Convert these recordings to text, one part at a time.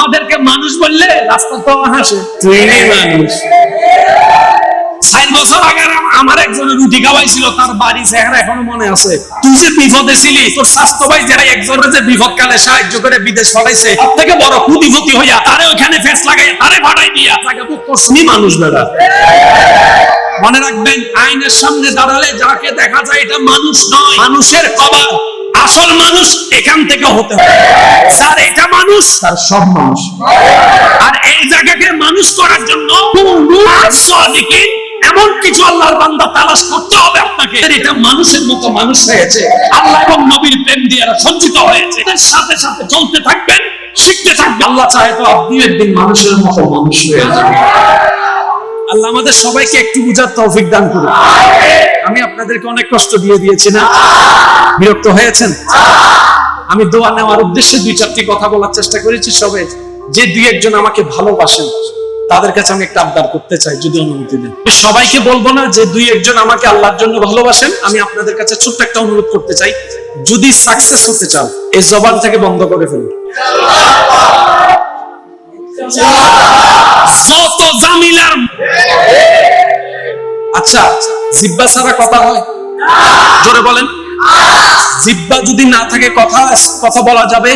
আমাদেরকে মানুষ বললে রাস্তা তো হাসে, তুই মানুষ। 6 বছর আগে আমার একজনের রুটি খাওয়াইছিল, তার বাড়ি চেহারা এখনো মনে আছে। তুই যে বিপদে ছিলি, তোর স্বাস্থ্য ভাই যারা একজনের যে বিপদকালে সাহায্য করে বিদেশ পাঠাইছে, সব থেকে বড় কোটিপতি হইয়া তারে ওখানে ফেস লাগাই তারে ভাড়াই দিয়া তাকে তো কসমি মানুষ বেড়া। মনে রাখবেন, আইনের সামনে দাঁড়ালে যাকে দেখা যায় এটা মানুষ নয়, মানুষের কবর। আসল মানুষ এখান থেকে হতে হবে, স্যার এটা মানুষ, তার সব মানুষ। আর এই জায়গাকে মানুষ করার জন্য এমন কিছু আল্লাহর বান্দা তালাশ করতে হবে আপনাকে, এটা মানুষের মতো মানুষ হয়েছে, আল্লাহ এবং নবীর প্রেম দিয়ে সঞ্চিত হয়েছে। এর সাথে সাথে চলতে থাকবেন, শিখতে থাকবেন। আল্লাহ চাহে তো আপনি একদিন মানুষের মতো মানুষ হয়ে যাবেন। আল্লাহ আমাদের সবাইকে একটু বুঝার তৌফিক দান করুন। আমি আপনাদেরকে অনেক কষ্ট দিয়েছি না? বিরক্ত হয়েছেন? আমি দোয়া নেওয়ার উদ্দেশ্যে 2-4টি কথা বলার চেষ্টা করেছি। সবে যে 2-1 জন আমাকে ভালোবাসেন তাদের কাছে আমি একটা আবদার করতে চাই, যদি অনুমতি দেন। সবাইকে বলবো না, যে 2-1 জন আমাকে আল্লাহর জন্য ভালোবাসেন, আমি আপনাদের কাছে ছোট্ট একটা অনুরোধ করতে চাই, যদি সাকসেস হতে চান এই জবান থেকে বন্ধ করে ফেলুন। যত জামিলার আচ্ছা, জিহ্বা ছাড়া কথা হয়? জোরে বলেন। জিহ্বা যদি না থাকে কথা বলা যাবে?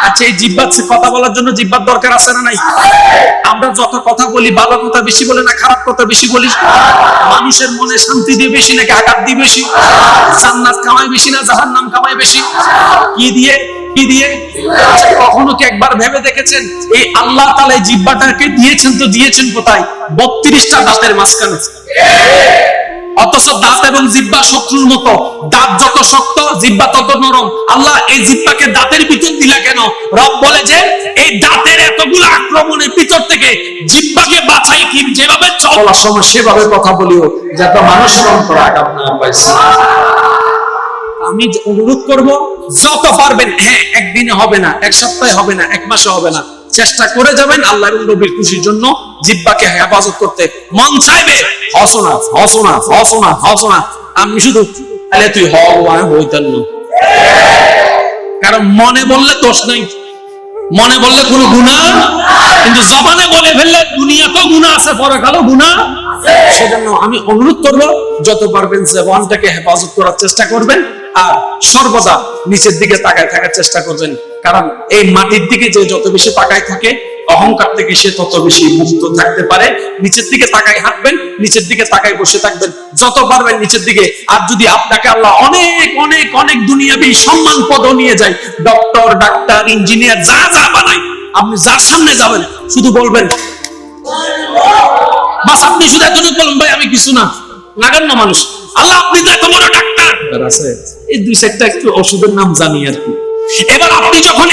আচ্ছা, এই জিহ্বা কথা বলার জন্য জিহ্বার দরকার আছে না নাই? আমরা যত কথা বলি, ভালো কথা বেশি বলি না খারাপ কথা বেশি বলি? মানুষের মনে শান্তি দিয়ে বেশি নাকি আঘাত দিয়ে বেশি? জান্নাত কামাই বেশি না জাহান্নাম কামাই বেশি? কি দিয়ে? কখনো কি একবার ভেবে দেখেছেন এই আল্লাহ তাআলা এই জিহ্বাটাকে দিয়েছেন, তো দিয়েছেন কোথায়? 32টা দাঁতের মাঝখানে। অথচ দাঁত এবং জিহ্বা শত্রুর মতো, দাঁত যত শক্ত জিহ্বা তত নরম। আল্লাহ এই জিহ্বাকে দাঁতের ভিতর দিলা কেন? রব বলে যে এই দাঁতের এতগুলো আক্রমণের ভিতর থেকে জিহ্বাকে বাঁচাই কি যেভাবে চলার সময় সেভাবে কথা বলিও, যাতে মানুষের অন্তরে আঘাত না পাইছে। আমি অনুরোধ করব, যত পারবেন, হ্যাঁ একদিনে হবে না, এক সপ্তাহে হবে না, এক মাসে হবে না, চেষ্টা করে যাবেন আল্লাহর নবীর খুশির জন্য জিহ্বাকে হেফাজত করতে। মন চাইবে হসনা, আমি শুধু তাহলে তুই হইতাম না, কারণ মনে বললে দোষ নাই, মনে বললে কোনো গুনাহ, কিন্তু জবানে বলে ফেললে দুনিয়াতেও গুনাহ আছে, পরকালেও গুনাহ। সেজন্য আমি অনুরোধ করব, যত পারবেন জবানটাকে হেফাজত করার চেষ্টা করবেন, আর সর্বদা নিচের দিকে তাকায় থাকার চেষ্টা করবেন। কারণ এই মাটির দিকে যে যত বেশি তাকায় থাকে, অহংকার থেকে সে তত বেশি মুক্ত থাকতে পারে। নিচের দিকে তাকায় হাঁটবেন, নিচের দিকে তাকায় বসে থাকবেন, যত পারবেন নিচের দিকে। আর যদি আপনাকে আল্লাহ অনেক অনেক অনেক দুনিয়াবি সম্মান পদ নিয়ে যায়, ডক্টর, ডাক্তার, ইঞ্জিনিয়ার, যা যা বানাই, আপনি যার সামনে যাবেন শুধু বলবেন বাস, আপনি শুধু এতটুকু বলুন, ভাই আমি কিছু না, নাগান্য মানুষ, আল্লাহ আপনি তো এত বড় ডাক্তার আছে। এই 2-4টা একটু ওষুধের নাম জানি আর কি। এবার আপনি যখন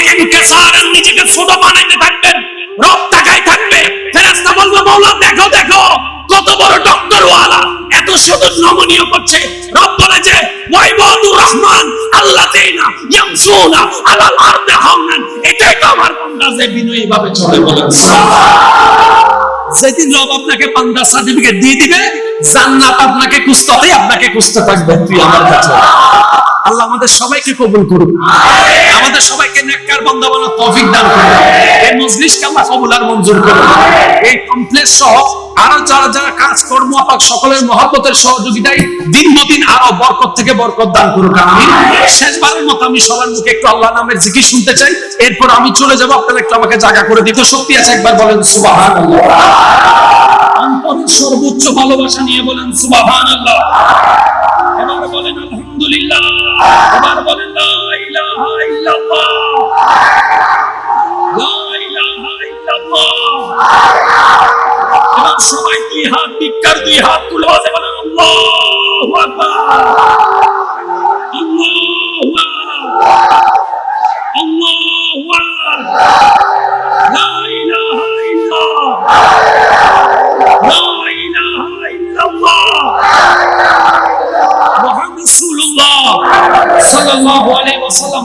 নিজেকে ছোট বানাইতে থাকবেন, রব তাকায় থাকবে, ফেরেশতা বলবে মাওলা দেখো কত বড় ডক্টর ওয়ালা, এত সুন্দর নমনীয় করছে। রব বলে যে ওয়াইবাদুর রহমান আল্লাযিনা ইয়ামশুনা আলাল আরদি হাওনান, এটাই তো আমার বান্দা যে বিনয়ী ভাবে চলে। বলেন সেদিন রব আপনাকে বান্দার সার্টিফিকেট দিয়ে দিবে, জান্নাত আপনাকে খুঁজতে, আপনাকে খুঁজতে থাকবে তুই আমার কাছে। আল্লাহ আমাদের সবাইকে কবুল করুন, আমাদের সবাইকে নেককার বান্দা বানানোর তৌফিক দান করুন। এই মজলিসকে আল্লাহ কবুল আর মঞ্জুর করুন। এই কমপ্লেক্স সহ আরো যারা কাজ কর্ম আপাক সকলের মহব্বতের সহযোগিতায় দিন আরো বরকত থেকে বরকত দান করুন। আমিন। শেষবারের মতো আমি সবার মুখে একটু আল্লাহ নামের জিকির শুনতে চাই, এরপর আমি চলে যাব। আপনারা একটু আমাকে জায়গা করে দিতে শক্তি আছে, একবার বলেন সুবহানাল্লাহ। অন্তরের সর্বোচ্চ ভালোবাসা নিয়ে বলেন সুবহানাল্লাহ। এবার বলেন আলহামদুলিল্লাহ। এবার বলেন লা ইলাহা ইল্লাল্লাহ, লা ইলাহা ইল্লাল্লাহ। এবার সবাই দুই হাত বিকার, দুই হাত তুলে বলেন আল্লাহু আকবার, আল্লাহু আকবার, আল্লাহু আকবার, লা ইলাহা ইল্লাল্লাহ, লা ইলাহা ইল্লাল্লাহ, মুহাম্মাদুর রাসূলুল্লাহ সাল্লাল্লাহু আলাইহি ওয়াসাল্লাম।